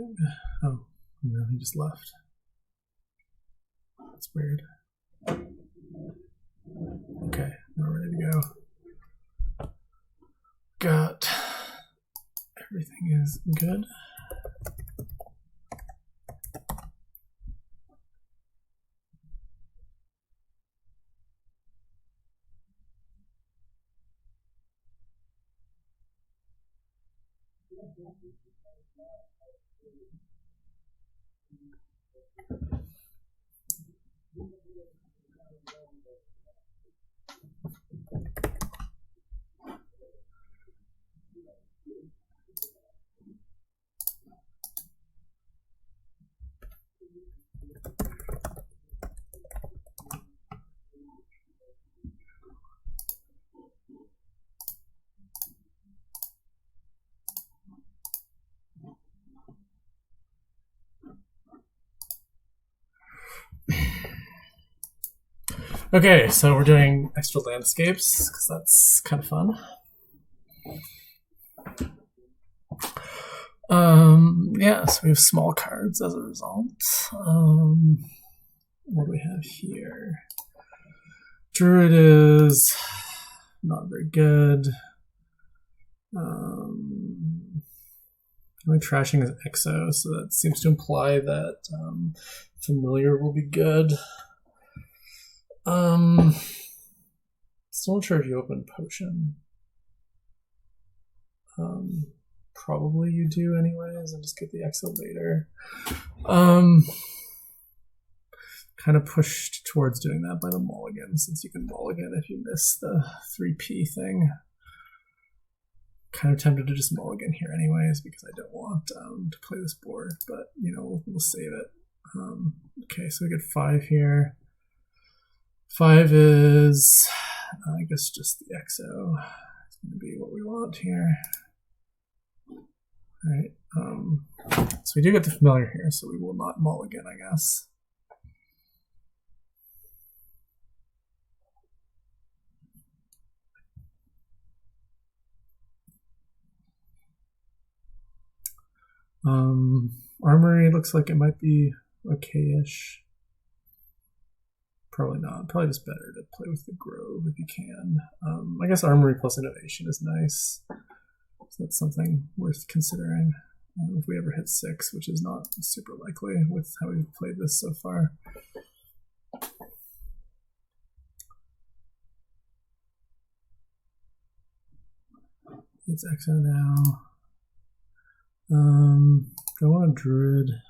something? Oh, no, he just left. That's weird. Okay, we're ready to go. Got everything is good. Okay, so we're doing extra landscapes because that's kind of fun. Yeah, so we have small cards as a result. What do we have here? Druid is not very good. Only trashing is Exo, so that seems to imply that familiar will be good. Still not sure if you open potion. Probably you do anyways, and just get the Exo later. Kind of pushed towards doing that by the Mulligan, since you can Mulligan if you miss the 3P thing. Kind of tempted to just Mulligan here anyways, because I don't want to play this board, but you know, we'll save it. Okay, so we get 5 here. 5 is, I guess, just the Exo. It's going to be what we want here. All right. So we do get the familiar here, so we will not Mulligan, I guess. Armory looks like it might be okay-ish. Probably not. Probably just better to play with the Grove if you can. I guess Armory plus Innovation is nice. So that's something worth considering if we ever hit 6, which is not super likely with how we've played this so far. It's Exo now. Go on a Druid.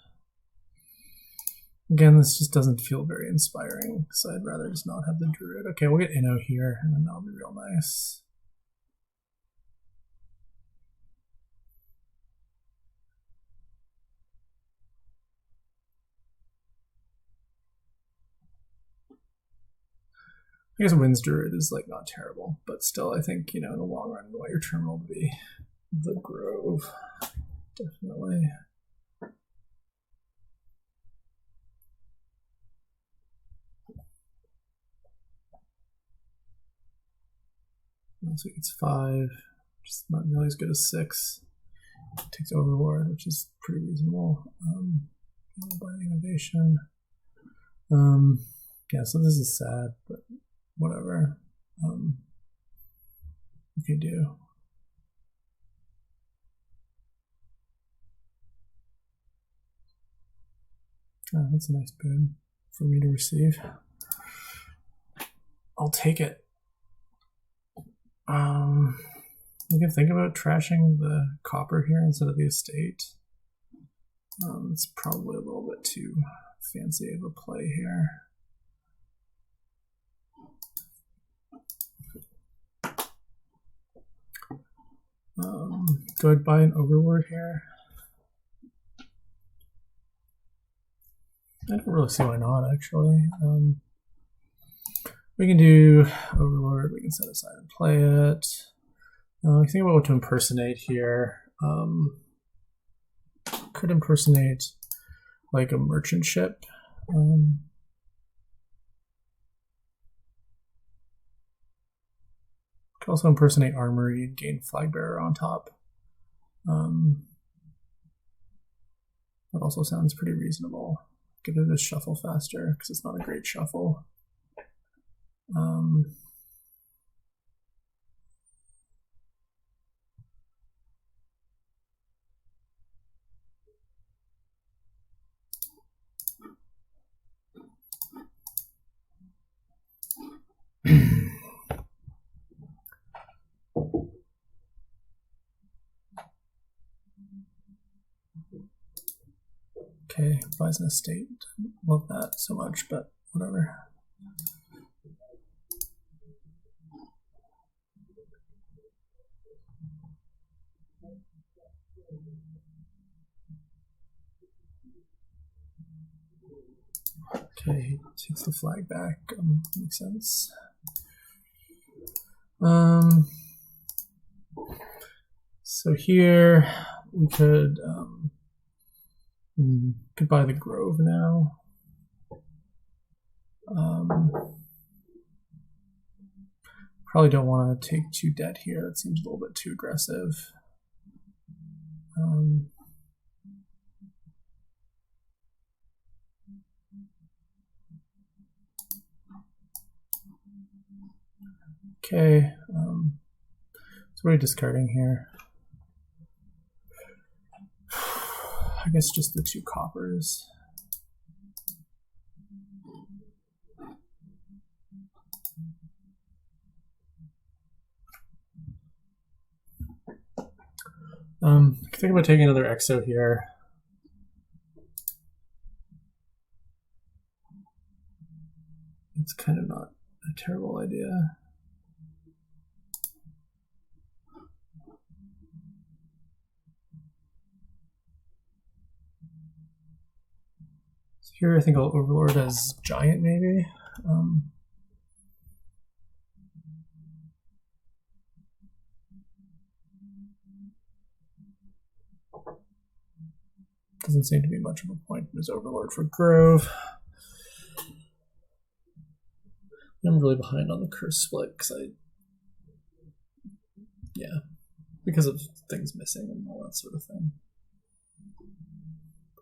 Again, this just doesn't feel very inspiring, so I'd rather just not have the Druid. Okay, we'll get Inno here, and then that'll be real nice. I guess Wind's Druid is like not terrible, but still, I think, you know, in the long run, what your terminal would be the Grove. Definitely. So it's 5, just not nearly as good as 6. Takes Overlord, which is pretty reasonable. By Innovation. Yeah, so this is sad, but whatever. We can do. Oh, that's a nice boon for me to receive. I'll take it. We can think about trashing the copper here instead of the estate. It's probably a little bit too fancy of a play here. Go ahead and buy an Overlord here. I don't really see why not, actually. We can do Overlord, we can set aside and play it. I think about what to impersonate here. Could impersonate like a merchant ship. Could also impersonate Armory and gain Flag Bearer on top. That also sounds pretty reasonable. Get it to shuffle faster because it's not a great shuffle. Okay, buys an estate. Love that so much, but whatever. Okay, he takes the flag back. Makes sense. So here we could buy the Grove now. Probably don't want to take 2 debt here. That seems a little bit too aggressive. Okay, so what are we discarding here? I guess just the 2 coppers. Think about taking another exo here. It's kind of not a terrible idea. So here I think I'll overlord as giant maybe. Doesn't seem to be much of a point as overlord for Grove. I'm really behind on the curse split because because of things missing and all that sort of thing.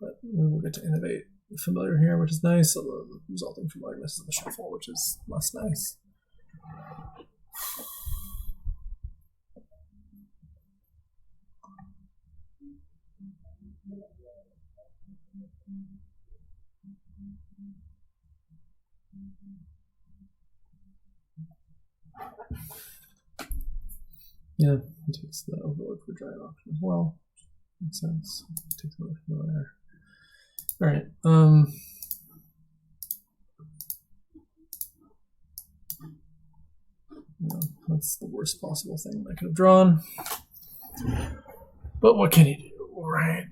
But we will get to innovate familiar here, which is nice, although the resulting familiar misses the shuffle, which is less nice. Yeah, he takes the overload for giant option as well. Makes sense. Takes another familiar. Alright, that's the worst possible thing I could have drawn. But what can you do, right?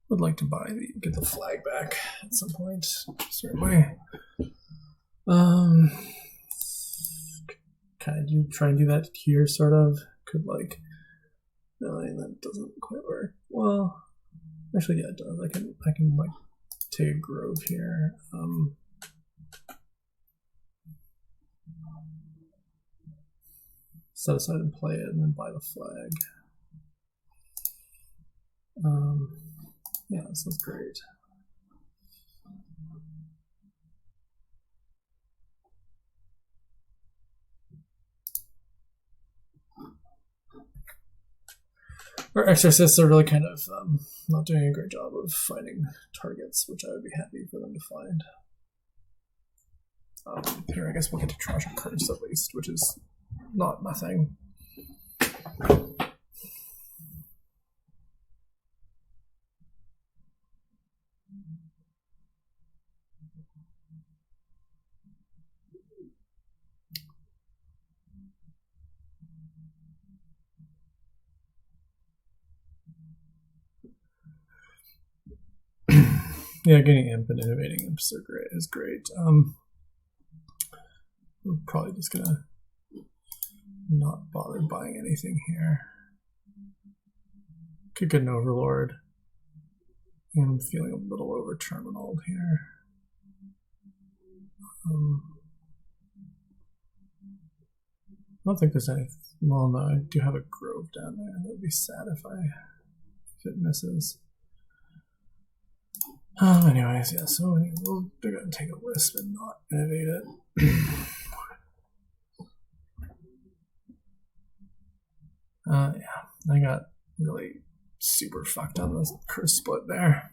Would like to get the flag back at some point, certainly. Kind of try and do that here, sort of. Could like, no, that doesn't quite work. Well, actually, yeah, it does. I can like take a Grove here. Set aside and play it, and then buy the flag. Yeah, this is great. Our exorcists are really kind of not doing a great job of finding targets, which I would be happy for them to find. Here, I guess we'll get to trash and cards at least, which is not nothing. Yeah, getting imp and innovating imps is great. We're probably just gonna not bother buying anything here. Could get an overlord. I'm feeling a little over terminaled here. I don't think there's any. Well, no, I do have a grove down there. That would be sad if it misses. Anyways, yeah. So we'll go ahead and take a wisp and not innovate it. Yeah, I got really super fucked on this curse split there.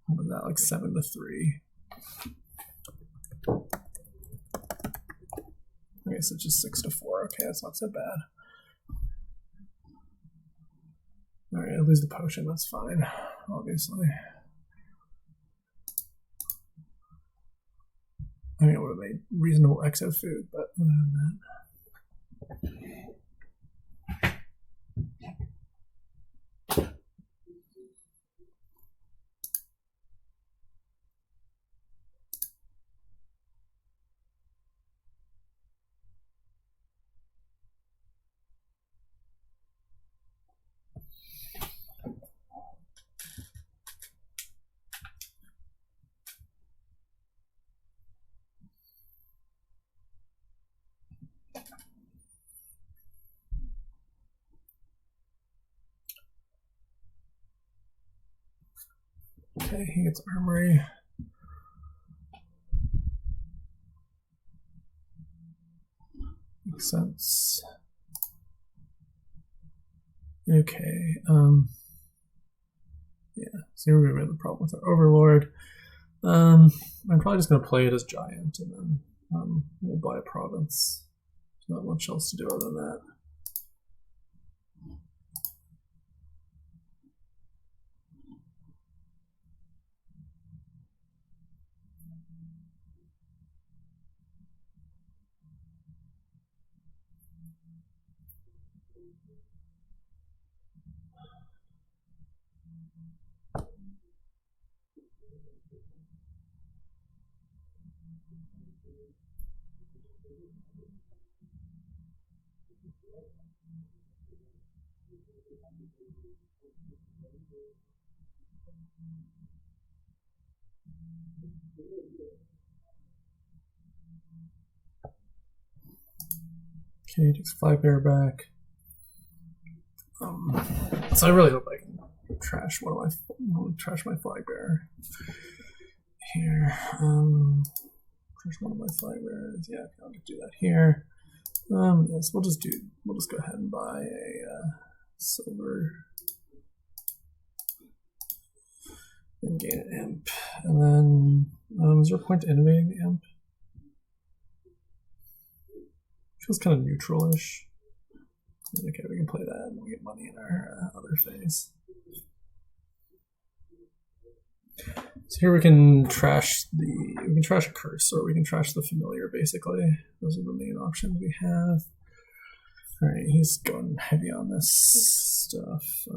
What was that, like 7-3? I guess it's just 6-4. Okay, that's not so bad. Alright, I lose the potion, that's fine, obviously. I mean, it would have made reasonable exo food, but other than that. Okay, he gets armory. Makes sense. Okay, yeah, so here we have the problem with our overlord. I'm probably just going to play it as giant, and then we'll buy a province. There's not much else to do other than that. Okay, takes flag bear back. So I really hope I can trash my flag bearer here. Trash one of my flag bearers. Yeah, I'll just do that here. Yes, we'll just go ahead and buy a silver and gain an imp. And then is there a point to innovating the imp? Feels kind of neutral-ish. Okay, we can play that and we get money in our other phase. So here we can trash a curse, or we can trash the familiar, basically. Those are the main options we have. Alright, he's going heavy on this stuff. I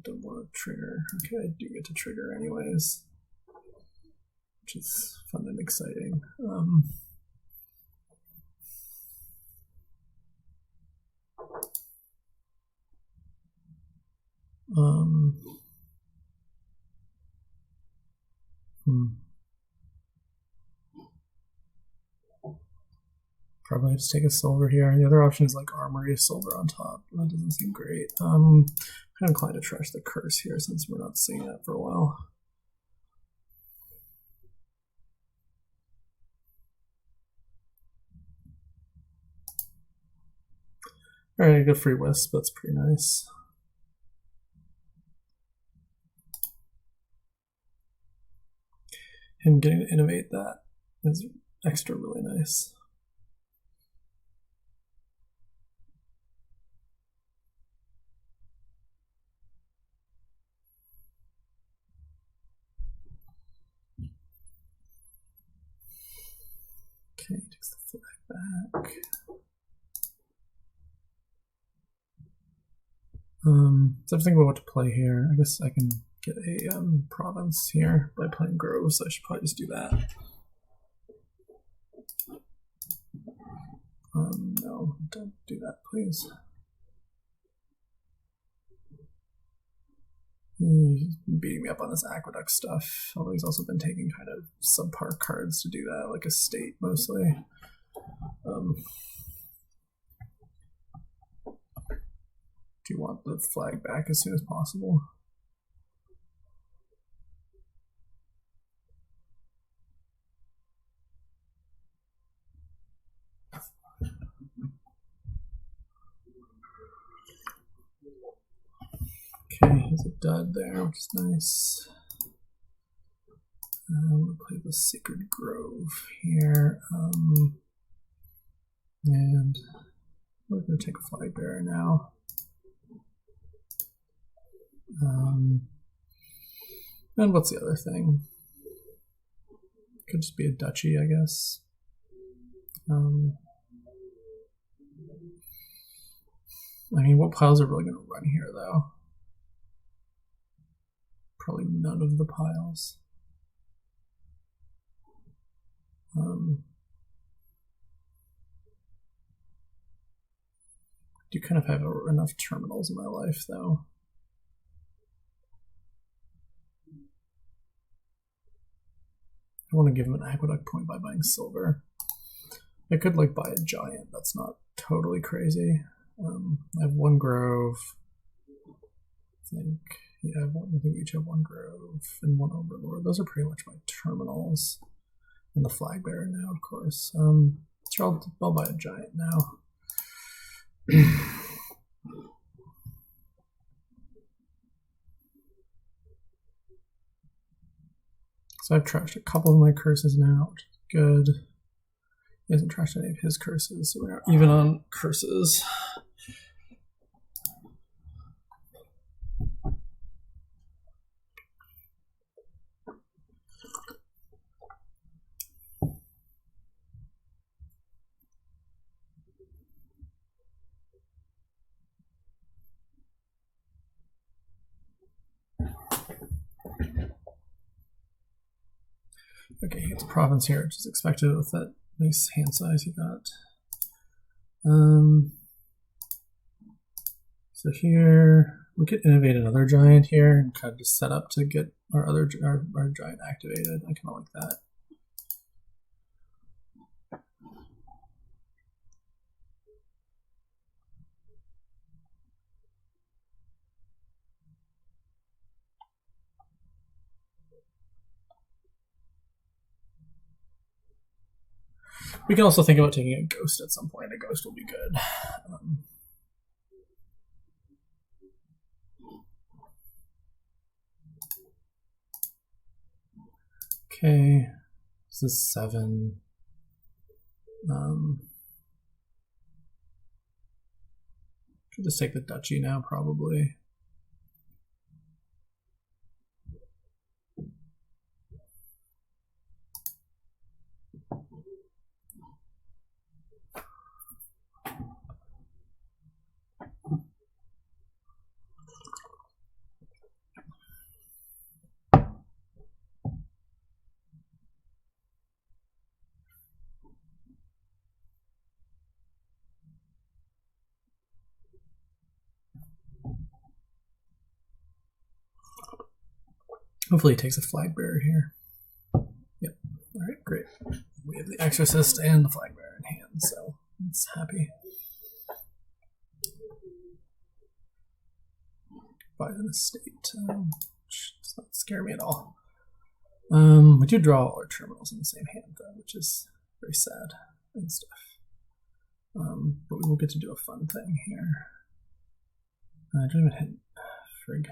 don't want to trigger. Okay, I do get to trigger anyways, which is fun and exciting. Probably just take a silver here. The other option is like armory, silver on top. That doesn't seem great. I'm kind of inclined to trash the curse here since we're not seeing that for a while. Alright, I got free wisp. That's pretty nice. Him getting to innovate that is extra really nice. Okay, takes the flag back. So I'm thinking about what to play here. I guess I can get a province here by playing groves, so I should probably just do that. No. No, don't do that, please. He's been beating me up on this aqueduct stuff, although he's also been taking kind of subpar cards to do that, like a state mostly. Do you want the flag back as soon as possible? Okay, he's a dud there, which is nice. We'll play the Sacred Grove here. And we're going to take a flag bearer now. And what's the other thing? Could just be a duchy, I guess. I mean, what piles are really going to run here, though? Probably none of the piles. Do kind of have enough terminals in my life, though. I want to give him an aqueduct point by buying silver. I could like buy a giant. That's not totally crazy. I have one grove. I think we each have one grove and one overlord. Those are pretty much my terminals. And the flag bearer now, of course. Sure, I'll buy a giant now. So I've trashed a couple of my curses now, which is good. He hasn't trashed any of his curses, so we're even on curses. Okay, he gets a province here, which is expected with that nice hand size he got. So here we could innovate another giant here and kind of just set up to get our giant activated. I kind of like that. We can also think about taking a ghost at some point. A ghost will be good. Okay, this is 7. Could just take the duchy now, probably. Hopefully he takes a flag bearer here. Yep. All right, great. We have the Exorcist and the flag bearer in hand, so it's happy. Buy an estate, which does not scare me at all. We do draw all our terminals in the same hand, though, which is very sad and stuff. But we will get to do a fun thing here. I don't even hit frig.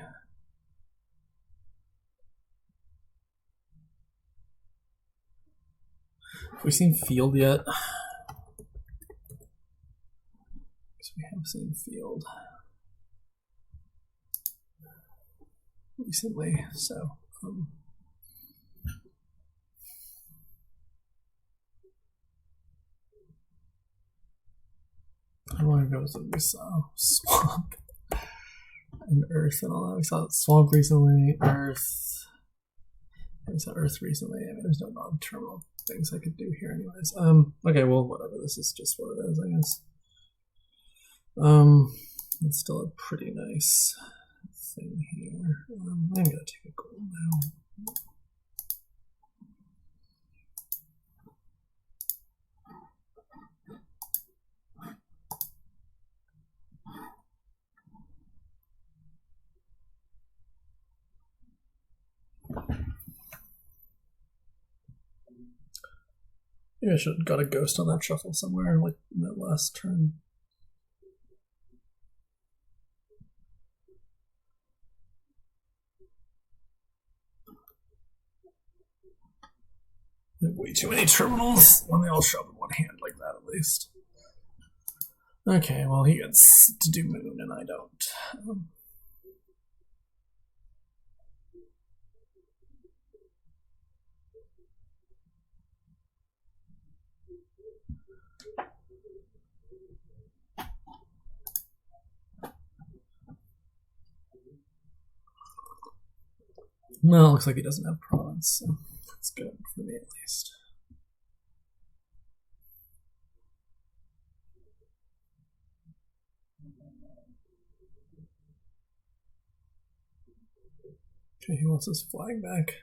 Have we seen field yet? Because we have seen field recently, so I want to go with we saw swamp and earth and all that. We saw swamp recently, earth. We saw earth recently. I mean, there's no non-terminal things I could do here anyways. Okay, well, whatever. This is just what it is, I guess. It's still a pretty nice thing here. I'm gonna take a gold now. Maybe I should have got a ghost on that shuffle somewhere, like in that last turn. Way too many terminals when they all show up in one hand like that, at least. Okay, well, he gets to do moon and I don't. Well, it looks like he doesn't have province, so that's good for me at least. Okay, he wants his flag back.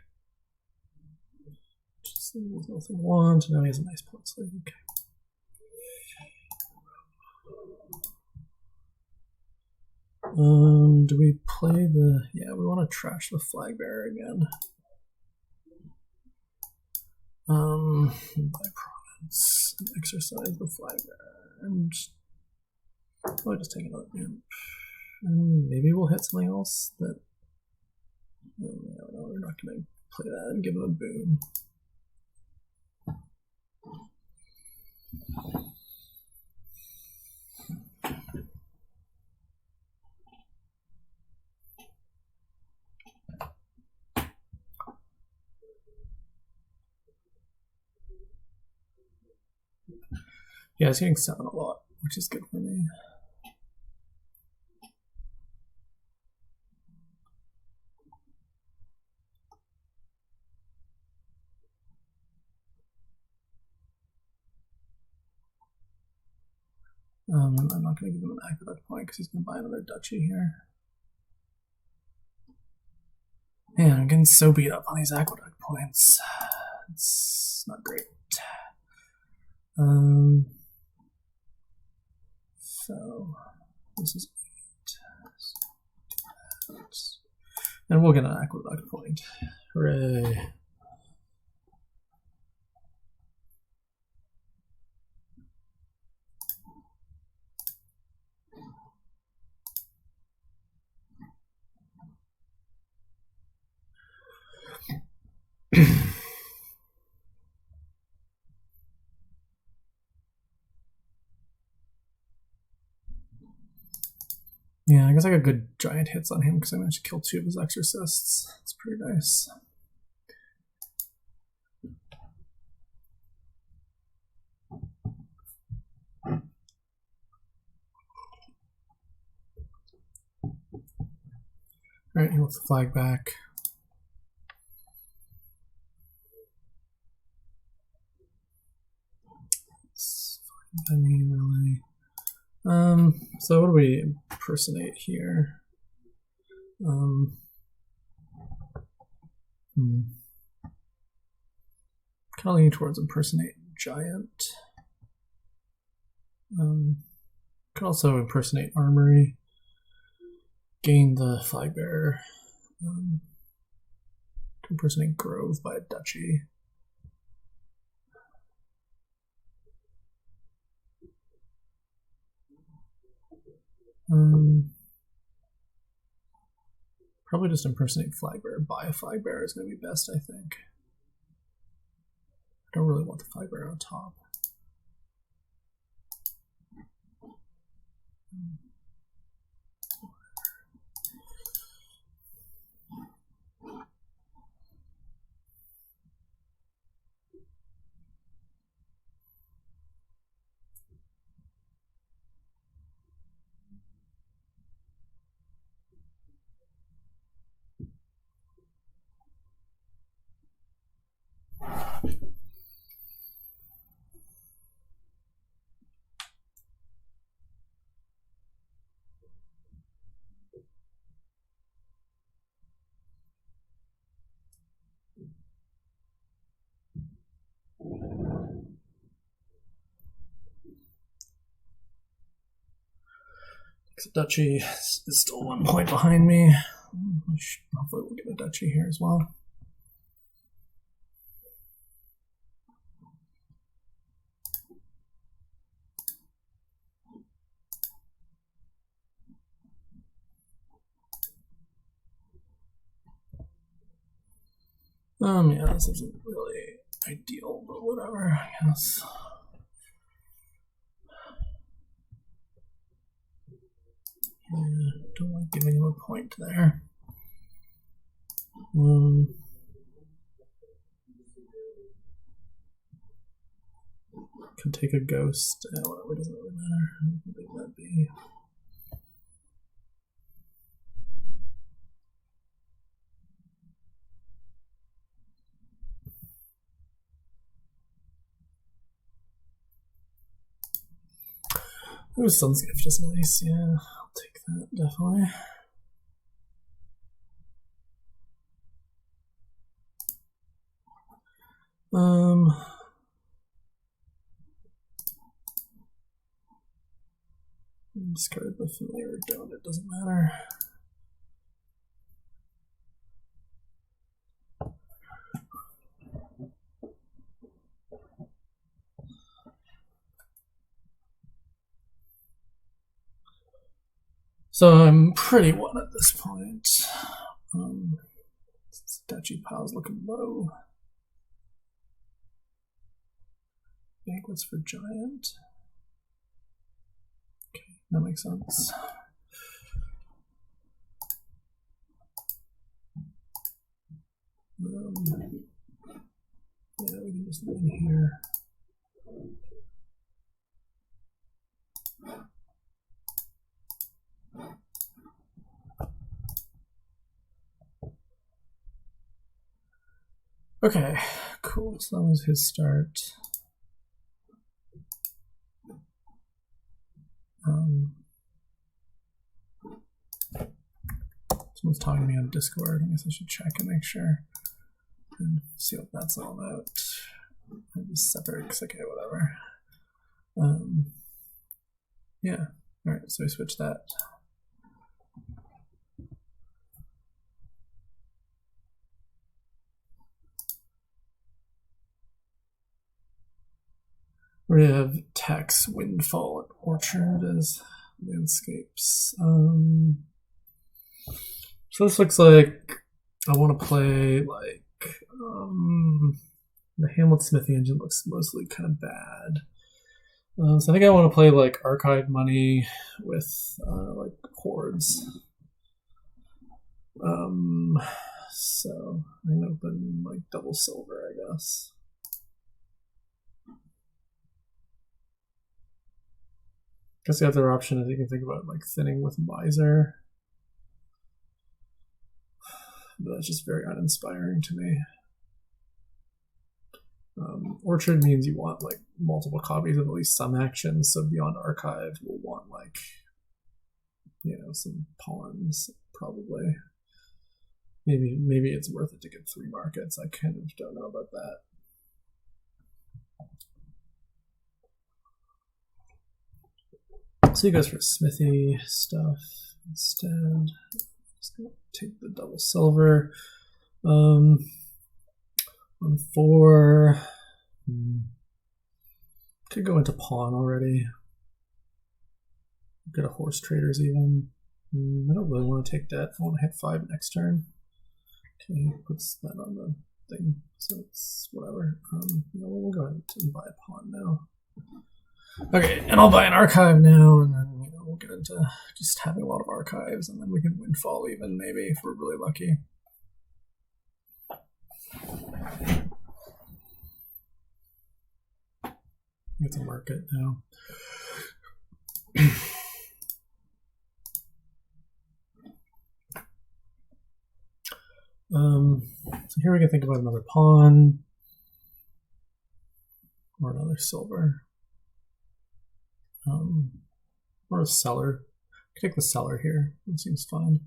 Just with nothing want. Now he has a nice point slave. Okay. Do we play the... Yeah, we want to trash the flag bearer again. By province, exercise the flag bearer, and I'll just take another imp. And maybe we'll hit something else that... No, we're not going to play that and give him a boon. Yeah, it's getting 7 a lot, which is good for me. I'm not going to give him an aqueduct point because he's going to buy another duchy here. Man, I'm getting so beat up on these aqueduct points. It's not great. So this is 8. And we'll get an aqueduct point. Hooray. Yeah, I guess I got good giant hits on him because I managed to kill 2 of his exorcists. It's pretty nice. Alright, he wants the flag back. It's fine by me, really. So what do we impersonate here? Kind of leaning towards impersonate giant. Could also impersonate armory. Gain the flag bearer. Impersonate grove by a duchy. Probably just impersonate flag bearer. Buy a flag bearer is going to be best, I think. I don't really want the flag bearer on top. The duchy is still 1 point behind me. Hopefully we'll get a duchy here as well. Yeah, this isn't really ideal, but whatever, I guess. Yeah, don't like giving him a point there. Can take a ghost. Whatever, doesn't really matter. How big that be? Ooh, Sun's Gift is nice, yeah. I'll take that, definitely. Discard the familiar, don't, it doesn't matter. So I'm pretty one at this point. This duchy pile's looking low. Banquets for Giant. Okay, that makes sense. Yeah, we can just leave it here. Okay, cool. So that was his start. Someone's talking to me on Discord. I guess I should check and make sure and see what that's all about. Separate, okay, whatever. Yeah. All right. So we switch that. We have Tax Windfall at Orchard as landscapes. So this looks like I want to play like the Hamlet Smithy engine looks mostly kind of bad. So I think I want to play like Archive Money with like hordes. So I'm gonna open like double silver, I guess. Guess the other option is you can think about like thinning with Miser. But that's just very uninspiring to me. Orchard means you want like multiple copies of at least some actions. So beyond Archive, we'll want like, you know, some pawns probably. Maybe it's worth it to get 3 markets. I kind of don't know about that. So he goes for Smithy stuff instead. Just gonna take the double silver. On 4. Could go into pawn already. Get a horse traders even. I don't really want to take that. I want to hit 5 next turn. Okay, puts that on the thing, so it's whatever. We'll go ahead and buy a pawn now. Okay, and I'll buy an archive now, and then we'll get into just having a lot of archives, and then we can windfall even maybe if we're really lucky. Get to market now. So here we can think about another pawn or another silver, or a seller. I can take the seller here. That seems fine.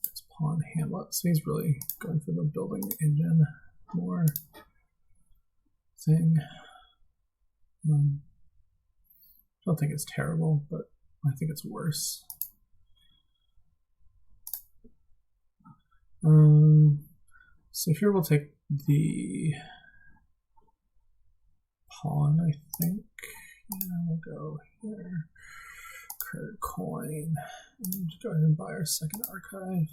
It's pawn Hamlet, so he's really going for the building engine more thing. don't think it's terrible, but I think it's worse. So here we'll take the pawn, I think. Yeah, we'll go here. Credit coin. And go ahead and buy our second archive.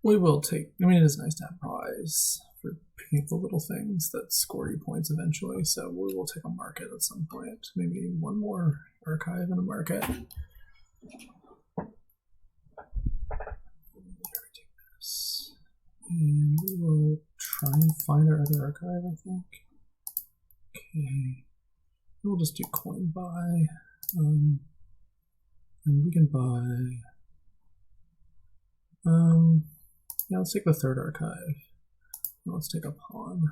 We will take, I mean, it is nice to have prize for picking up the little things that score you points eventually, so we will take a market at some point. Maybe one more archive and a market. And we will try and find our other archive, I think. Okay. We'll just do coin buy. And we can buy. Yeah, let's take the third archive. Let's take a pawn.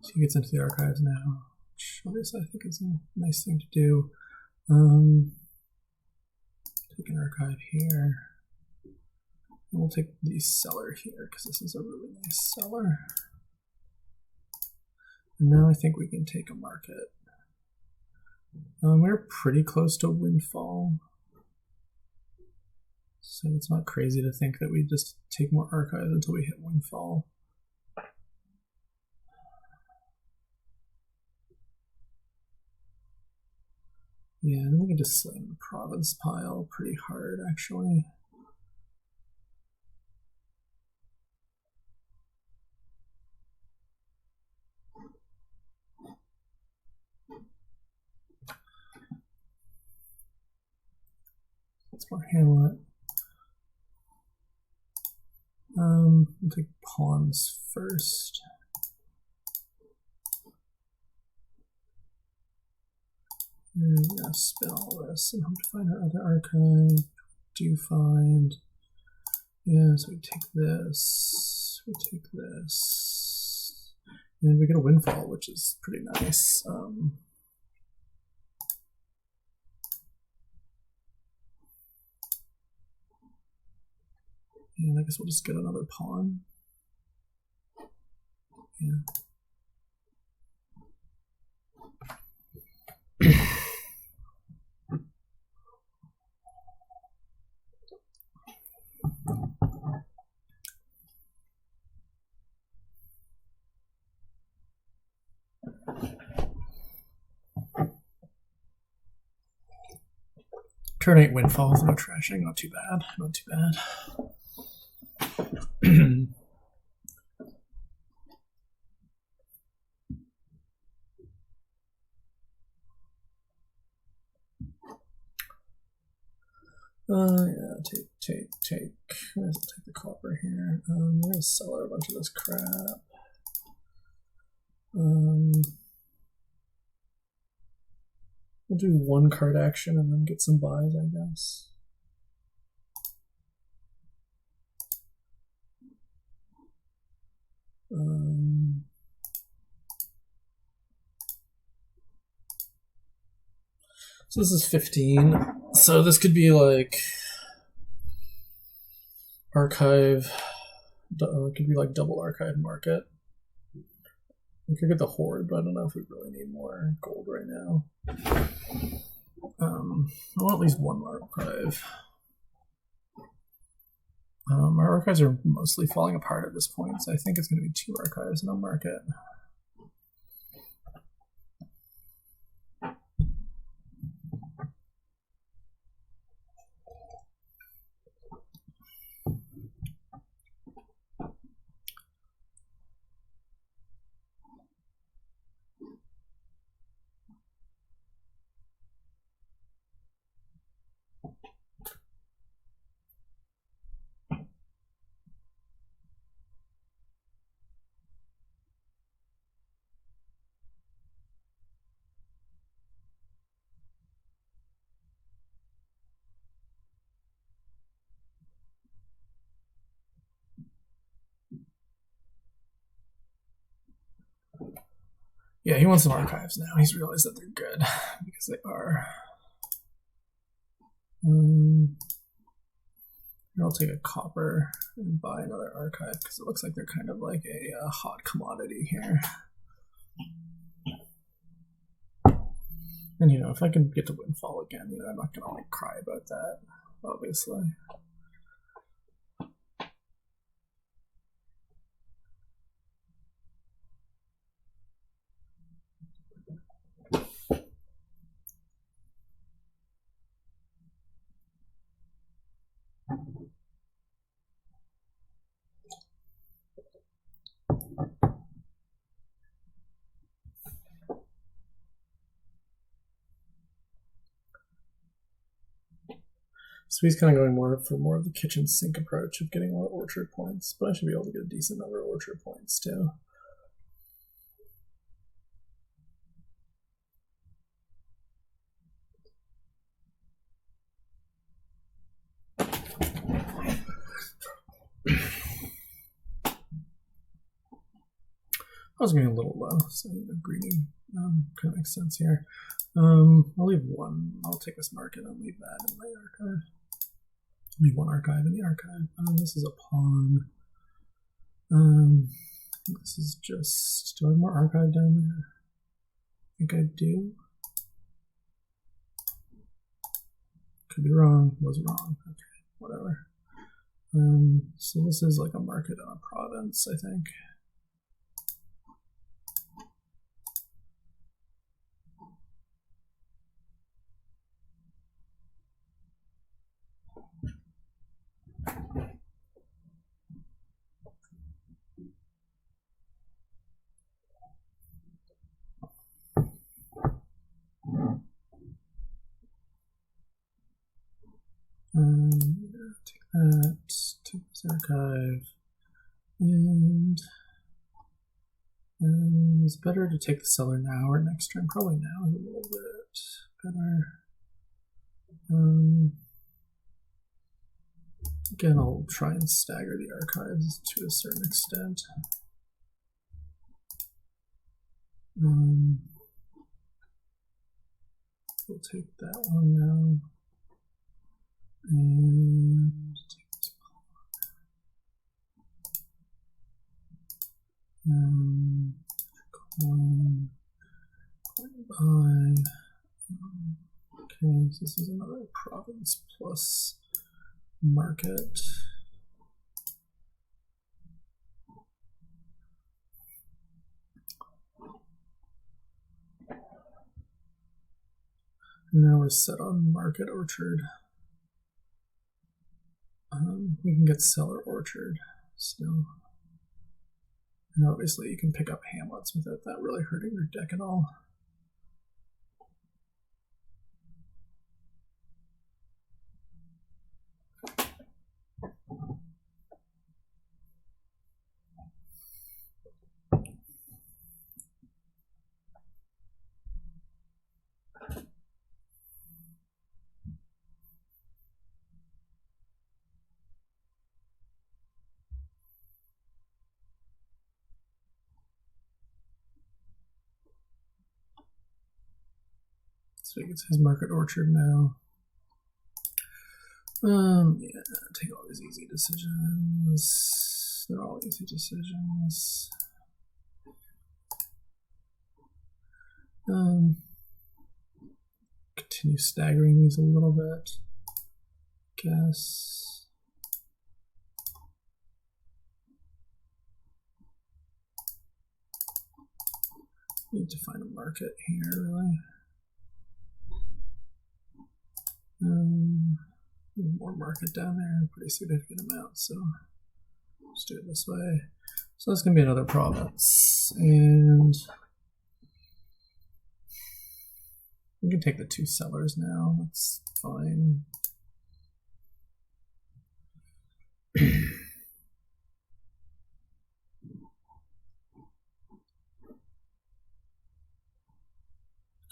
So he gets into the archives now, which obviously I think is a nice thing to do. Take an archive here. And we'll take the cellar here because this is a really nice cellar. And now I think we can take a market. We're pretty close to windfall. So it's not crazy to think that we just take more archives until we hit windfall. Yeah, and we can just slam the province pile pretty hard, actually. Let's more hamlet. We'll take pawns first. And we're going to spin all this and hope to find our other archive. Do find. Yeah, so we take this. We take this. And we get a windfall, which is pretty nice. And I guess we'll just get another pawn. Yeah. Turn 8 windfall with no trashing, not too bad, not too bad. Yeah, take. Let's take the copper here. We're gonna sell a bunch of this crap. We'll do one card action and then get some buys, I guess. So this is 15. So this could be like archive. It could be like double archive market. We could get the horde, but I don't know if we really need more gold right now. I want at least one more archive. Our archives are mostly falling apart at this point, so I think it's going to be 2 archives in a market. Yeah, he wants some archives now. He's realized that they're good because they are. I'll take a copper and buy another archive because it looks like they're kind of like a hot commodity here. And if I can get to Windfall again, I'm not gonna like cry about that, obviously. So he's kind of going for more of the kitchen sink approach of getting a lot of orchard points, but I should be able to get a decent number of orchard points too. I was getting a little low, so greening kind of makes sense here. I'll leave one. I'll take this market and leave that in my archive. Leave one archive in the archive. This is a pawn. This is just. Do I have more archive down there? I think I do. Could be wrong. Was wrong. Okay, whatever. So this is like a market on a province, I think. Take that, take this archive, and it's better to take the cellar now or next turn. Probably now is a little bit better. Again, I'll try and stagger the archives to a certain extent. We'll take that one now. And take this coin by. Okay, so this is another province plus market. Now we're set on market orchard. We can get cellar orchard still. And obviously you can pick up hamlets without that really hurting your deck at all. So he gets his market orchard now. Yeah, take all these easy decisions. They're all easy decisions. Continue staggering these a little bit. Guess. Need to find a market here, really. More market down there, pretty significant amount, so let's do it this way. So that's going to be another province, and we can take the two sellers now, that's fine.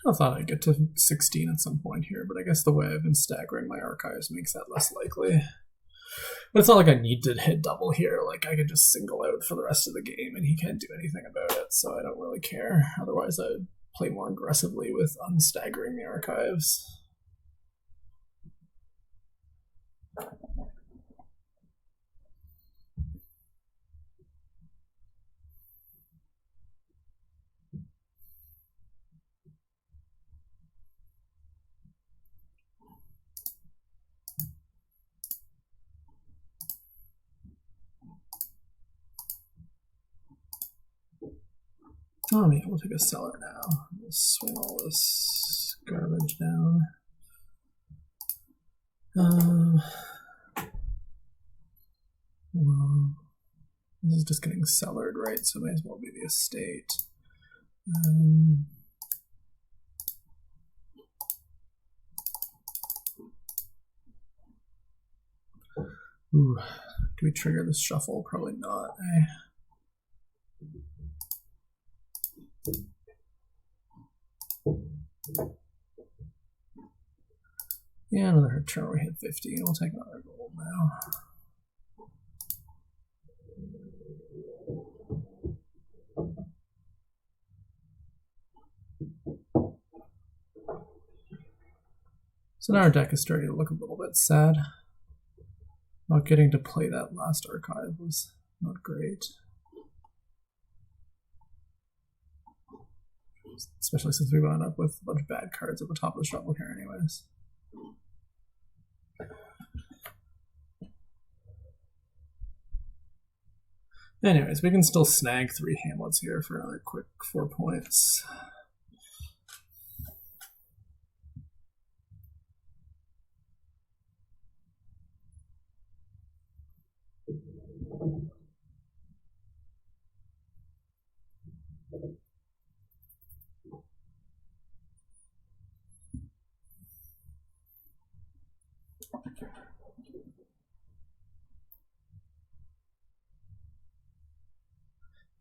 I thought I'd get to 16 at some point here, but I guess the way I've been staggering my archives makes that less likely. But it's not like I need to hit double here. Like, I could just single out for the rest of the game and he can't do anything about it, so I don't really care. Otherwise, I'd play more aggressively with unstaggering the archives. Oh yeah, we'll take a cellar now. We'll swing all this garbage down. Well, this is just getting cellared, right? So it may as well be the estate. Ooh, do we trigger this shuffle? Probably not, eh? Yeah, another turn where we hit 50, and we'll take another gold now. So now our deck is starting to look a little bit sad. Not getting to play that last archive was not great. Especially since we wound up with a bunch of bad cards at the top of the shuffle here anyways. Anyways, we can still snag 3 hamlets here for another quick 4 points.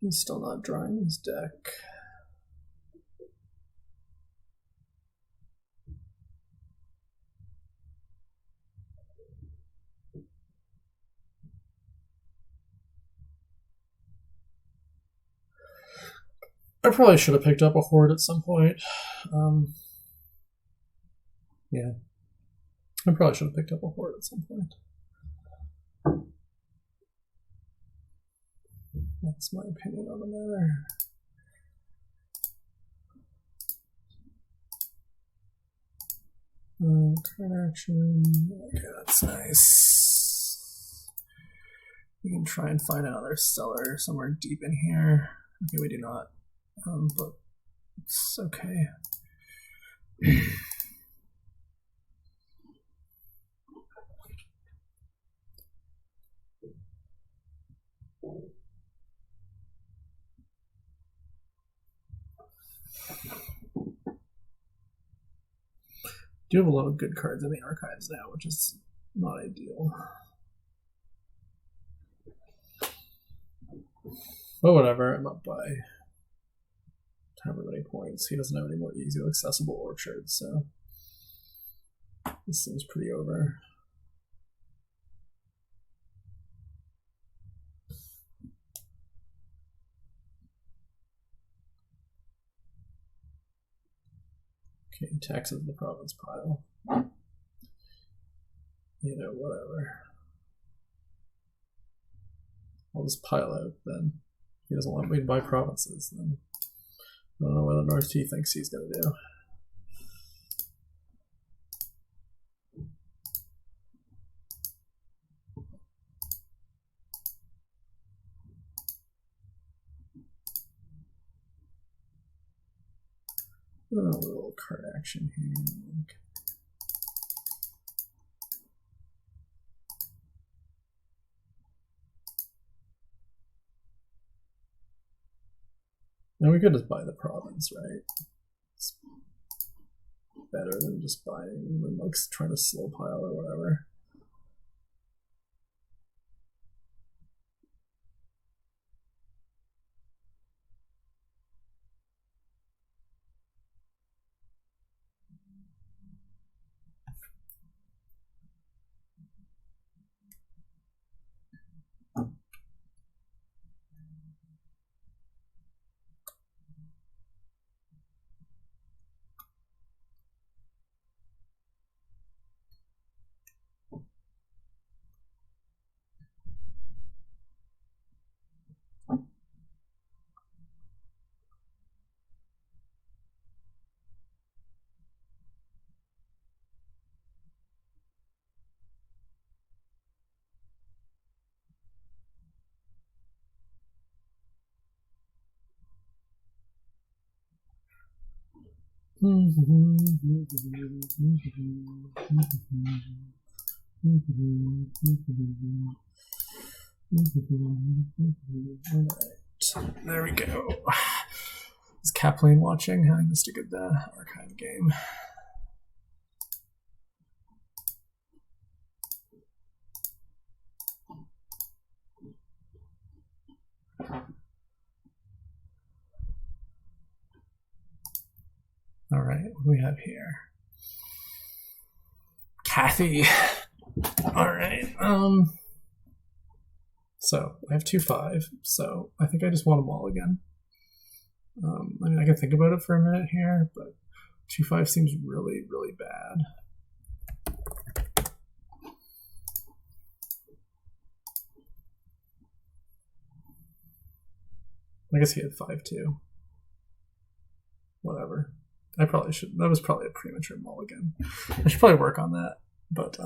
He's still not drawing his deck. I probably should have picked up a horde at some point. Yeah. I probably should have picked up a horde at some point. That's my opinion on the matter. Card action. Okay, that's nice. We can try and find another cellar somewhere deep in here. Okay, we do not. But it's okay. Do have a lot of good cards in the archives now, which is not ideal. But whatever, I'm up by however many points. He doesn't have any more easily accessible orchards, so this seems pretty over. Okay, taxes the province pile. You know, whatever. I'll just pile out then. If he doesn't want me to buy provinces, then I don't know what a North T thinks he's going to do. A little card action here. Okay. Now we could just buy the province, right? It's better than just buying, than like trying to slow pile or whatever. Alright, there we go. Is Kaplan watching? I missed a good archive game. All right, what do we have here? Kathy. All right. So I have 2-5. So I think I just want them all again. I mean, I can think about it for a minute here, but 2-5 seems really, really bad. I guess he had 5-2. Whatever. I probably should. That was probably a premature mulligan. I should probably work on that, but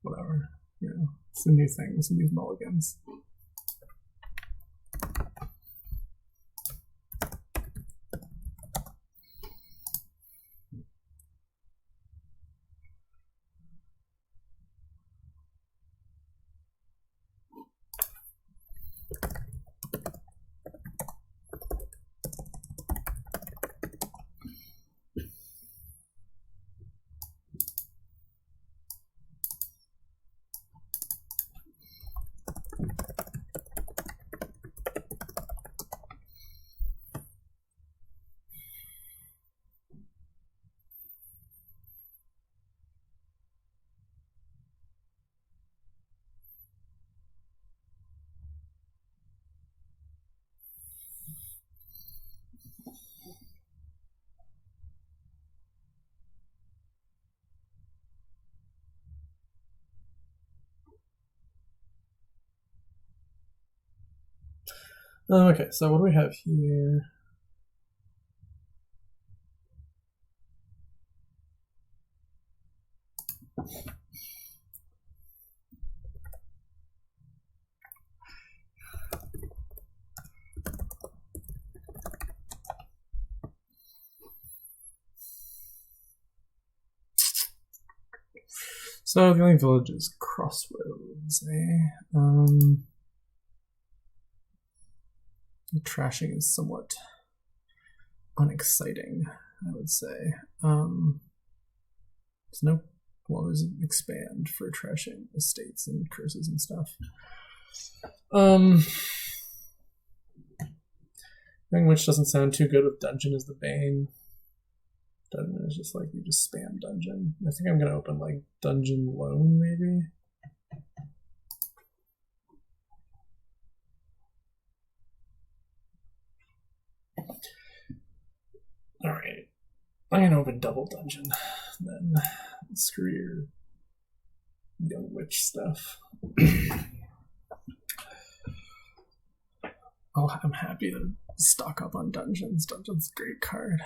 whatever. You know, it's the new things, these mulligans. Okay, so what do we have here? So the only village is Crossroads, eh? The trashing is somewhat unexciting, I would say. There's no, well, there's an expand for trashing estates and curses and stuff. Thing which doesn't sound too good with dungeon is the bane. Dungeon is just like you just spam dungeon. I think I'm gonna open like dungeon loan maybe. All right, I'm gonna open double dungeon. Then screw your young witch stuff. I'm happy to stock up on dungeons. Dungeon's a great card.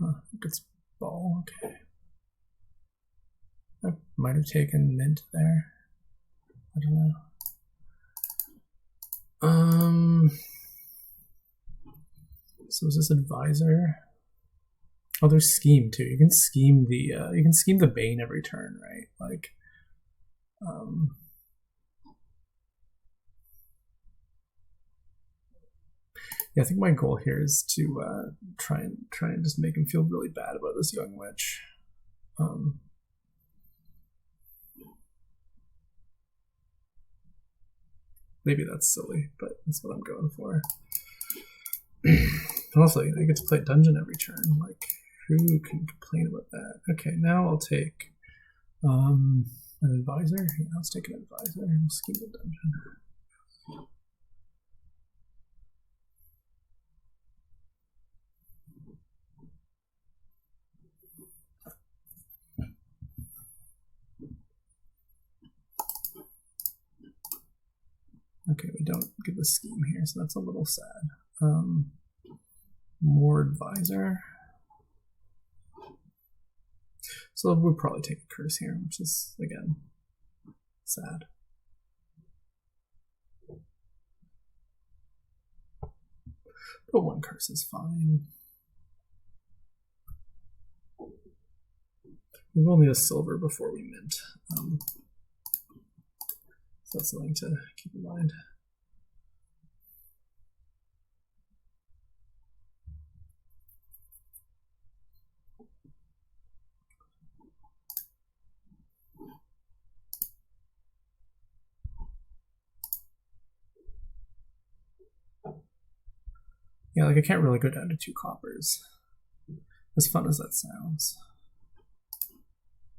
Huh, it's ball, okay. I might have taken mint there. I don't know. So is this advisor? Oh, there's scheme too. You can scheme the bane every turn, right? Like, yeah, I think my goal here is to try and just make him feel really bad about this young witch. Maybe that's silly, but that's what I'm going for. Also, I get to play dungeon every turn. Like, who can complain about that? Okay, now I'll take an advisor. Yeah, let's take an advisor and scheme the dungeon. Okay, we don't get the scheme here, so that's a little sad. More advisor. So we'll probably take a curse here, which is, again, sad. but 1 curse is fine. We will need a silver before we mint. So that's something to keep in mind. Yeah, like I can't really go down to 2 coppers. As fun as that sounds.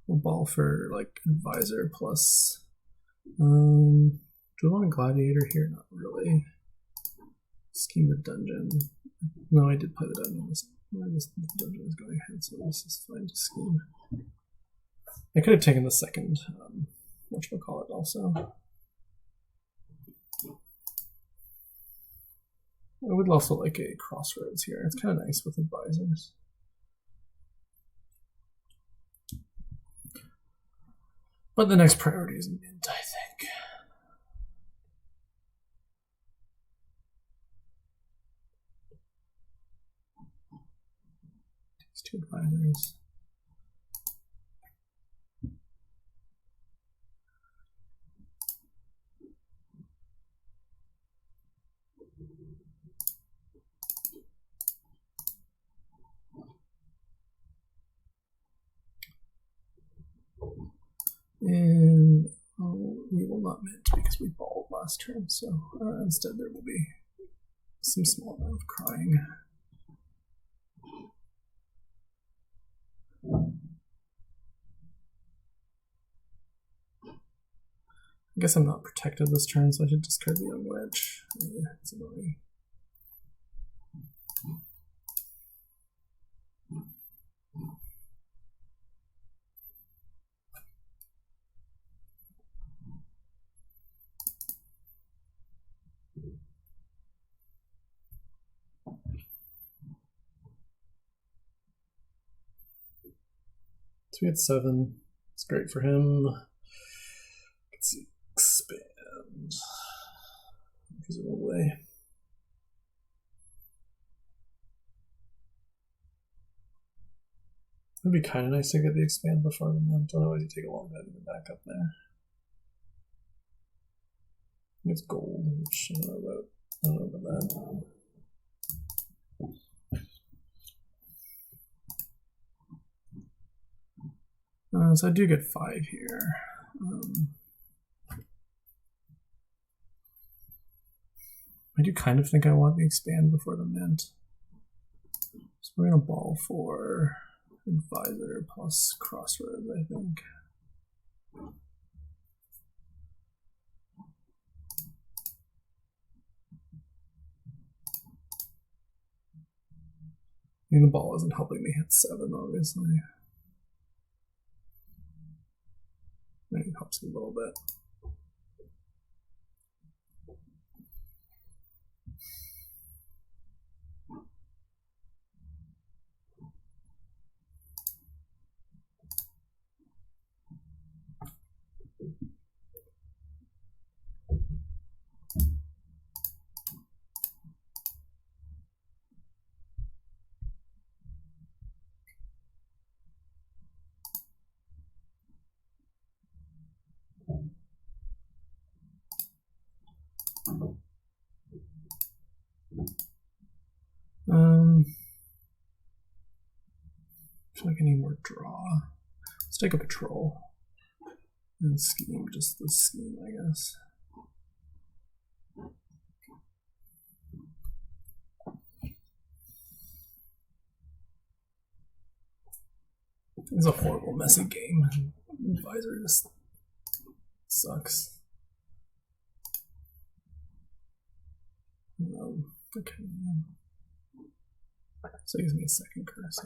We'll ball for like advisor plus. Do we want a gladiator here? Not really. Scheme the dungeon. No, I did play the dungeon. The dungeon is going ahead, so this is fine to scheme. I could have taken the second. Whatchamacallit also. I would also like a crossroads here. It's kind of nice with advisors. But the next priority is mint, I think. These 2 advisors. And we will not mint because we balled last turn, so instead there will be some small amount of crying. I guess I'm not protected this turn, so I should discard the young wedge. It's annoying. So we had 7. It's great for him. Let's see, expand. Presumably. It'd be kind of nice to get the expand before the mint. Otherwise, you take a long time to get back up there. I think it's gold, which I don't know about that. So I do get 5 here. I do kind of think I want the expand before the mint. So we're going to ball for advisor plus crossroads, I think. I mean, the ball isn't helping me hit 7, obviously. Maybe it helps a little bit. I feel like I need more draw. Let's take a patrol and scheme, just the scheme, I guess. It's a horrible, messy game. Advisor just sucks. Okay. So it gives me a second curse.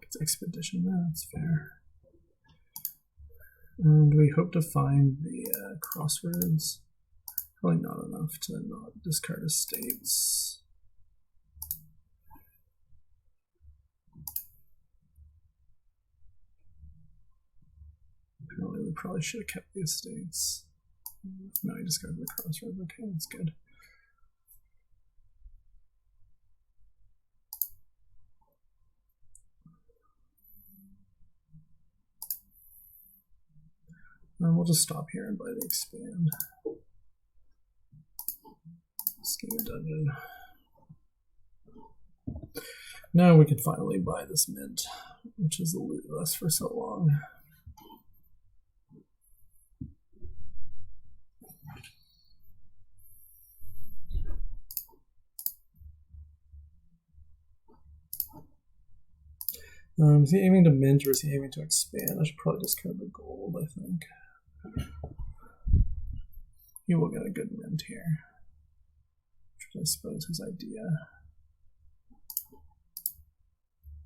It's expedition, that's fair. And we hope to find the crossroads. Probably not enough to not discard estates. Apparently we probably should have kept the estates. No, I discarded the crossroads. Okay, that's good. We'll just stop here and buy the expand. Scheme dungeon. Now we can finally buy this mint, which has eluded us for so long. Is he aiming to mint or is he aiming to expand? I should probably discard the gold, I think. He will get a good mint here, which I suppose is his idea.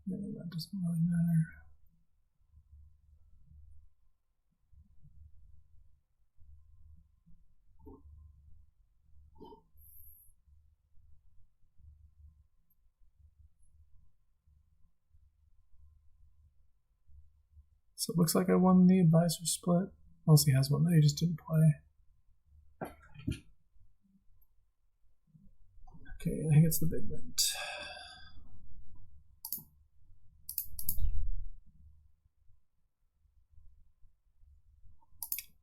Maybe that doesn't really matter. So it looks like I won the advisor split. Unless he has one that he just didn't play. Okay, I think it's the big mint.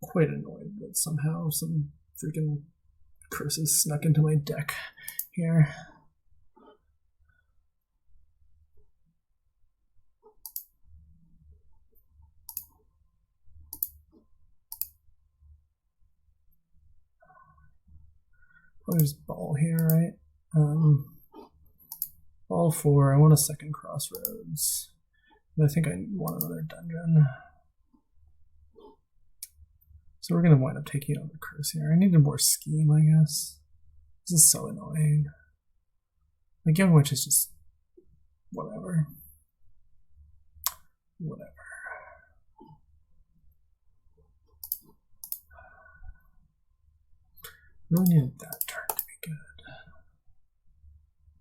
Quite annoyed that somehow some freaking curses snuck into my deck here. I'll just ball here, right? Ball 4. I want a second crossroads. And I think I want another dungeon. So we're going to wind up taking out the curse here. I needed more scheme, I guess. This is so annoying. Like, Young Witch is just whatever. Whatever. Really needed that turn to be good.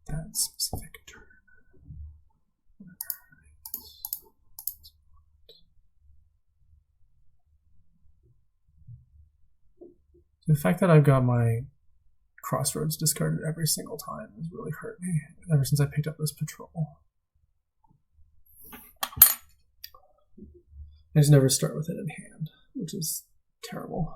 That specific turn. The fact that I've got my crossroads discarded every single time has really hurt me ever since I picked up this patrol. I just never start with it in hand, which is terrible.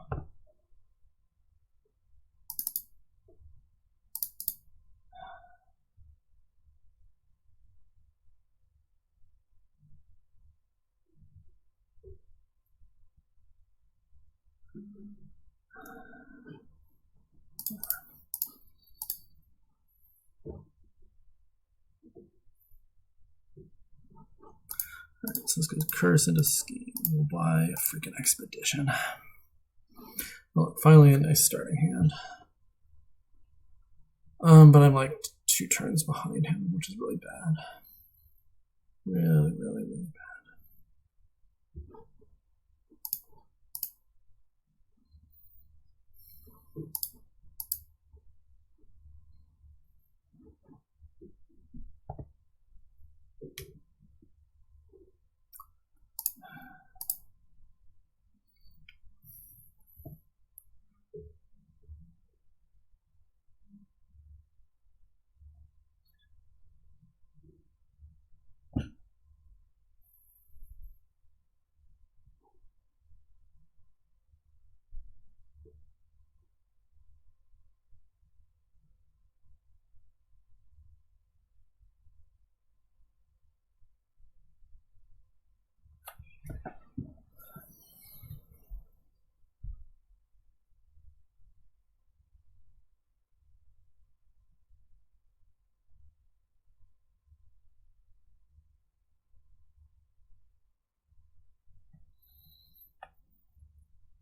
Alright, so let's go curse into scheme. We'll buy a freaking expedition. Well, finally a nice starting hand. But I'm like 2 turns behind him, which is really bad. Really, really, really bad.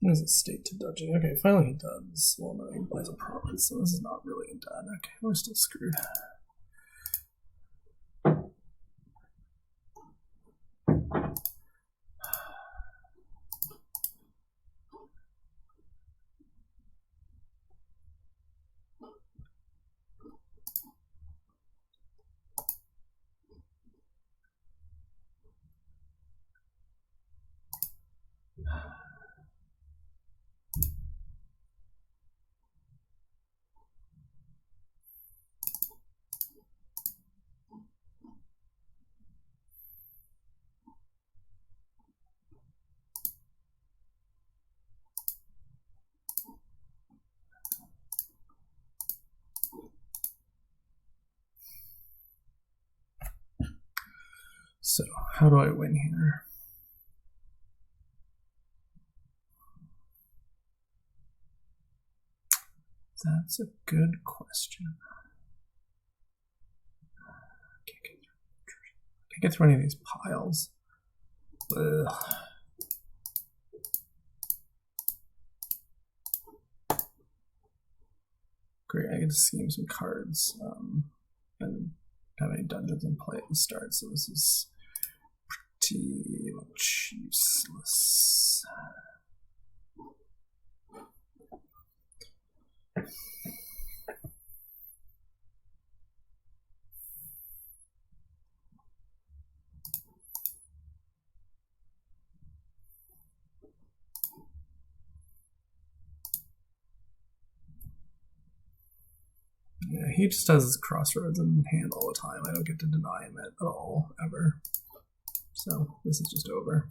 What is it? State to dodging. Okay, finally he does. Well, no, he buys a province, so this is not really a done. Okay, we're still screwed. How do I win here? That's a good question. Can't get through any of these piles. Ugh. Great, I get to scheme some cards and have any dungeons in play at the start, so this is pretty much useless. Yeah, he just has his crossroads in hand all the time. I don't get to deny him it at all, ever. So this is just over.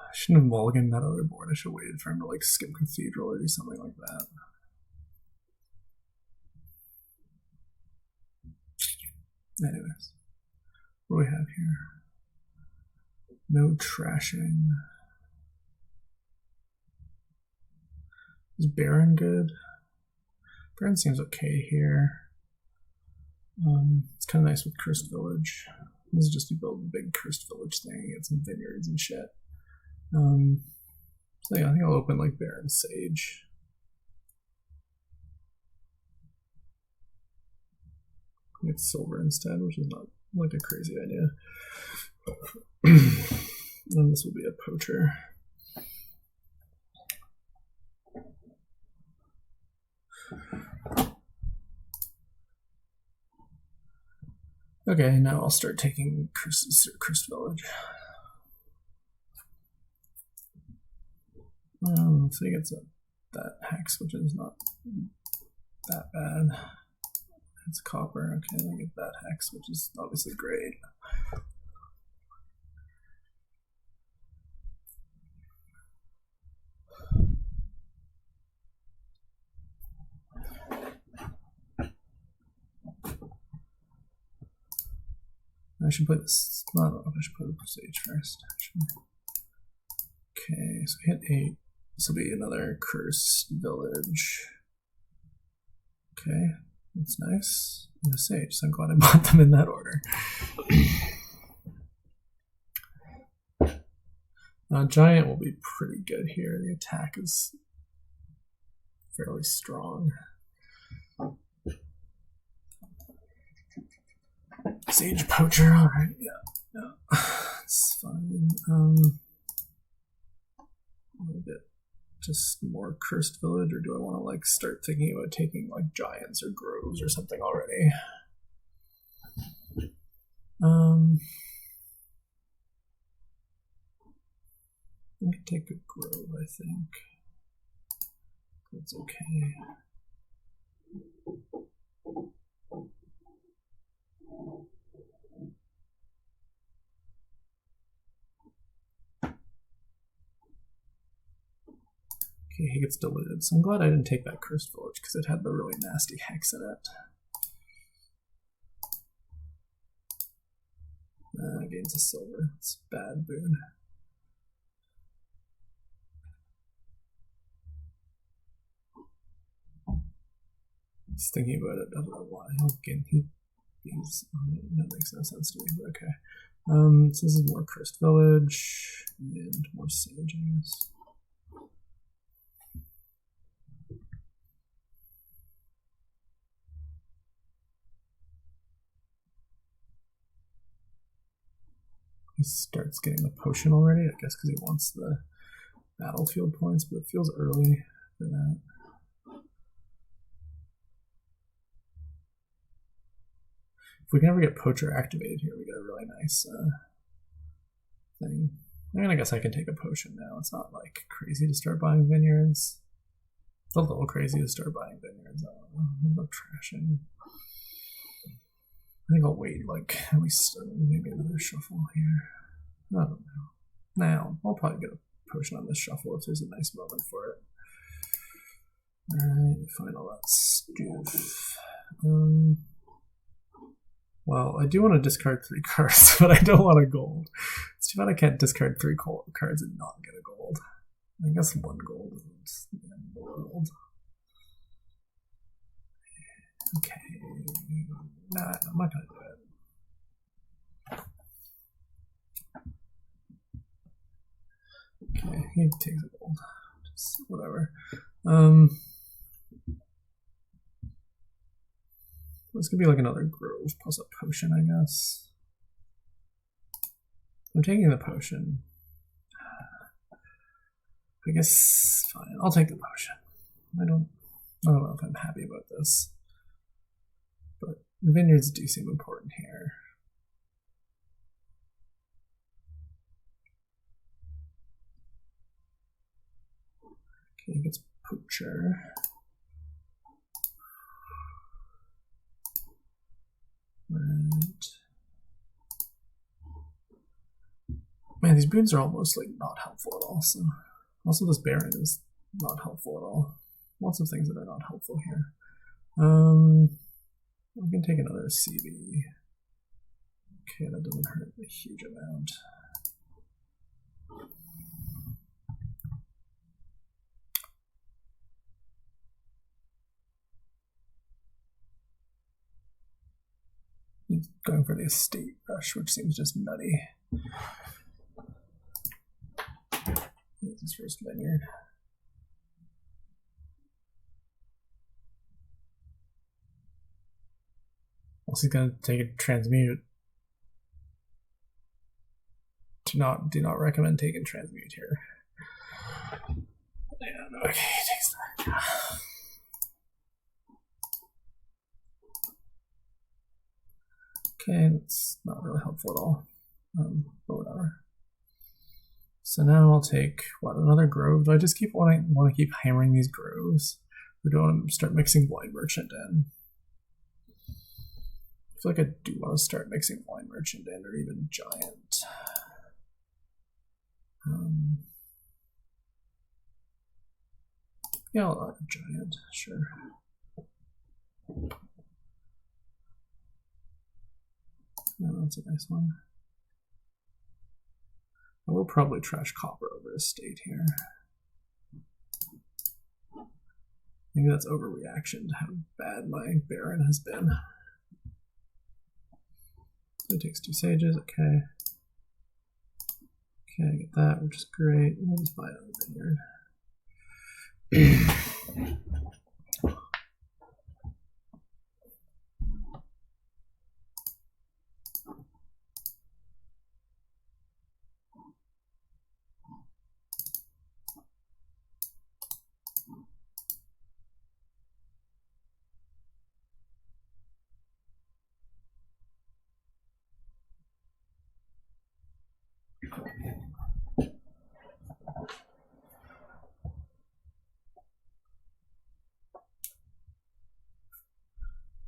I shouldn't have mulliganed that other board. I should have waited for him to like skip Cathedral or do something like that. Anyways, what do we have here? No trashing. Is Baron good? Baron seems okay here. It's kind of nice with Cursed Village. This is just to build a big Cursed Village thing, get some vineyards and shit. So yeah, I think I'll open like Baron Sage. Get silver instead, which is not like a crazy idea. And this will be a poacher. Okay, now I'll start taking Cursed Village. So he gets that hex, which is not that bad. It's copper. Okay, I get that hex, which is obviously great. I should play this. I don't know if I should play the Sage first, actually. Okay, so we hit 8. This will be another Cursed Village. Okay, that's nice. And a Sage, so I'm glad I bought them in that order. Giant will be pretty good here. The attack is fairly strong. Sage Poacher, alright, yeah. It's fine. A little bit just more Cursed Village, or do I want to like start thinking about taking like Giants or Groves or something already? I can take a Grove, I think. That's okay. Okay, he gets diluted, so I'm glad I didn't take that Cursed Village because it had the really nasty hex in it. Gains a silver. It's a bad boon. He's thinking about it. I don't know why. Again, that makes no sense to me, but okay. So this is more Cursed Village and more Sage, I guess. He starts getting the potion already, I guess because he wants the battlefield points, but it feels early for that. If we can ever get Poacher activated here, we get a really nice thing. I mean, I guess I can take a potion now. It's not like crazy to start buying vineyards. It's a little crazy to start buying vineyards. I don't know. I'm not trashing. I think I'll wait like at least maybe another shuffle here. I don't know. Now I'll probably get a potion on this shuffle if there's a nice moment for it. Alright, find all that stuff. Well, I do want to discard 3 cards, but I don't want a gold. It's too bad I can't discard 3 cards and not get a gold. I guess 1 gold isn't the end of the world. Okay. Nah, I'm not gonna do it. Okay, he takes a gold. Just whatever. This could be like another grove plus a potion, I guess. I'm taking the potion. I guess fine. I'll take the potion. I don't know if I'm happy about this. But the vineyards do seem important here. Okay, he gets poacher. Right. Man, these boons are almost like not helpful at all. So also this Baron is not helpful at all. Lots of things that are not helpful here. We can take another CB. Okay, that doesn't hurt a huge amount. He's going for the estate rush, which seems just nutty. Here's his first vineyard. Also, he's going to take a transmute. Do not recommend taking transmute here. Yeah, okay, he takes that. Okay, that's not really helpful at all. But whatever. So now I'll take what, another grove. Do I just want to keep hammering these groves, or do I want to start mixing wine merchant in? I feel like I do want to start mixing wine merchant in, or even giant. Yeah, I'll add a giant, sure. No, that's a nice one. I will probably trash copper over estate here. Maybe that's overreaction to how bad my Baron has been. It takes 2 sages, okay. Okay, I get that, which is great. We'll just buy another vineyard.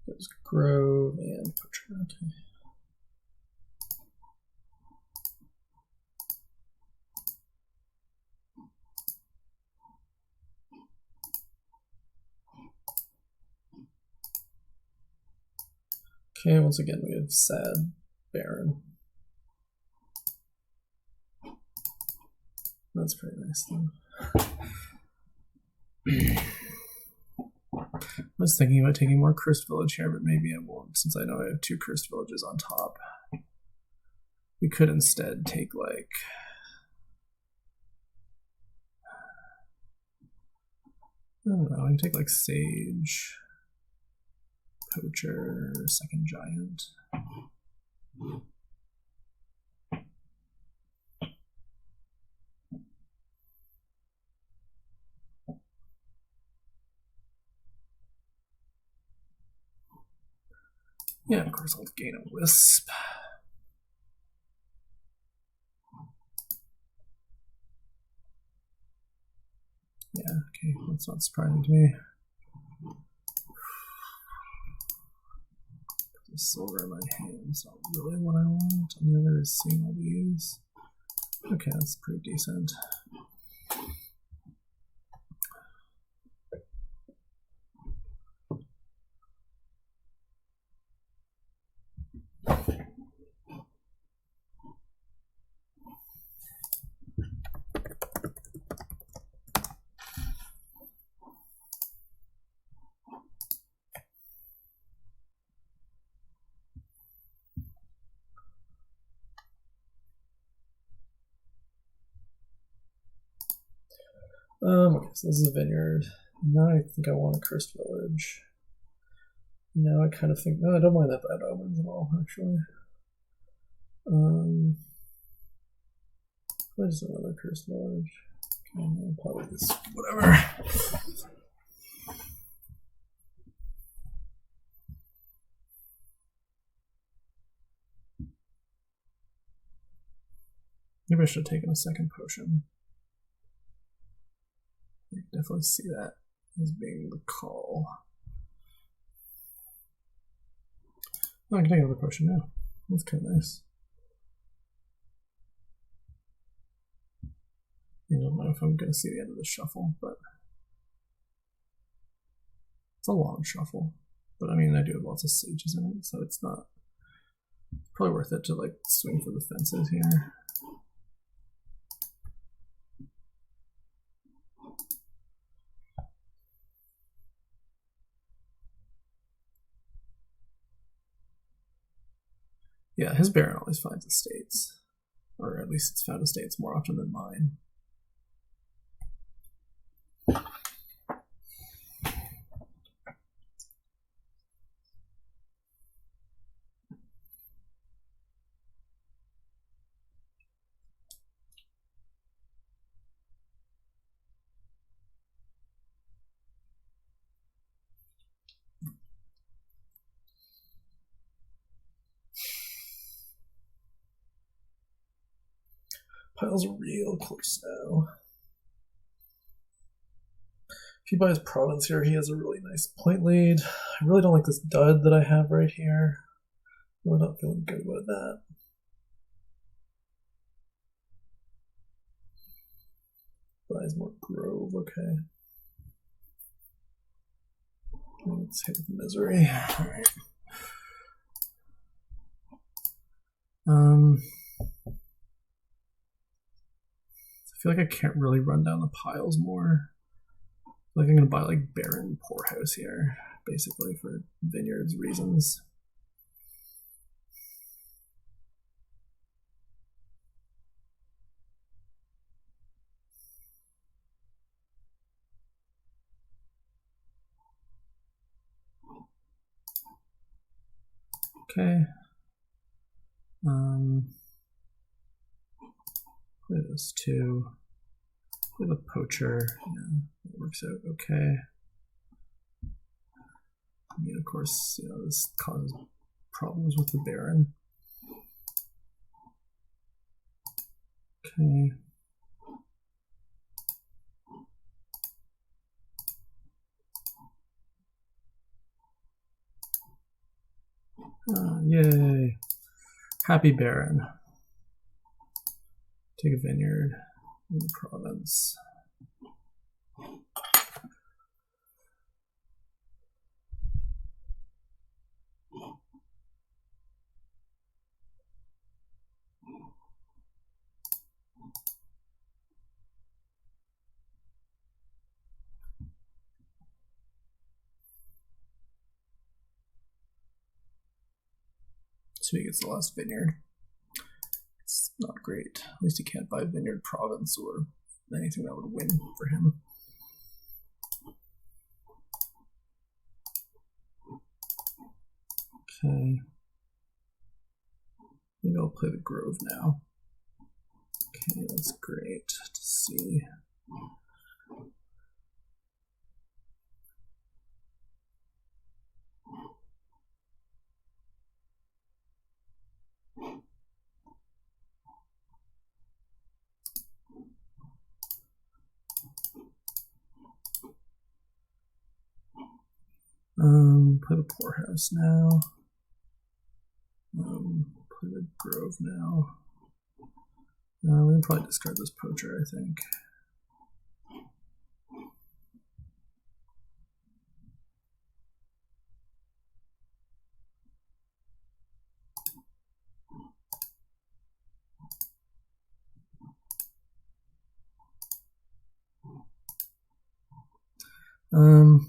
There's grove and poacher, okay. Okay, once again we have sad Baron. That's pretty nice though. I was thinking about taking more cursed village here, but maybe I won't, since I know I have 2 cursed villages on top. We could instead take like I don't know, I can take like sage, poacher, second giant. Yeah, of course I'll gain a wisp. Yeah, okay, that's not surprising to me. silver in my hand's not really what I want. On the other is seeing all these. Okay, that's pretty decent. Okay, so this is a vineyard. Now I think I want a cursed village. Now I kind of think, no, I don't mind that bad omens at all, actually. What is another cursed village? Okay, no, probably this, whatever. Maybe I should have taken a second potion. I definitely see that as being the call. Oh, I can take another potion now. That's kind of nice. I don't know if I'm going to see the end of the shuffle, but it's a long shuffle. But I mean, I do have lots of sages in it, so it's not probably worth it to like swing for the fences here. Yeah, his Baron always finds estates. Or at least it's found estates more often than mine. Pile's real close now. If he buys province here, he has a really nice point lead. I really don't like this dud that I have right here. I'm really not feeling good about that. Buys more grove, okay. Let's hit with misery. Alright. I feel like I can't really run down the piles more. Like I'm gonna buy like Baron Poorhouse here, basically for vineyards reasons. Okay. Play those two. Play the poacher. Yeah, that works out okay. I mean, of course, you know, this causes problems with the Baron. Okay. Yay. Happy Baron. Take a vineyard in the province. So he gets the last vineyard. It's not great. At least he can't buy vineyard province or anything that would win for him. Okay. Maybe I'll play the grove now. Okay, that's great to see. Play the poorhouse now. Grove now. We can probably discard this Poacher, I think.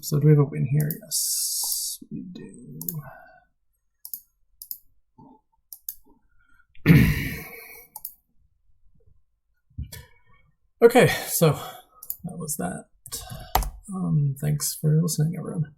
So do we have a win here? Yes, we do. Okay, so that was that. Thanks for listening, everyone.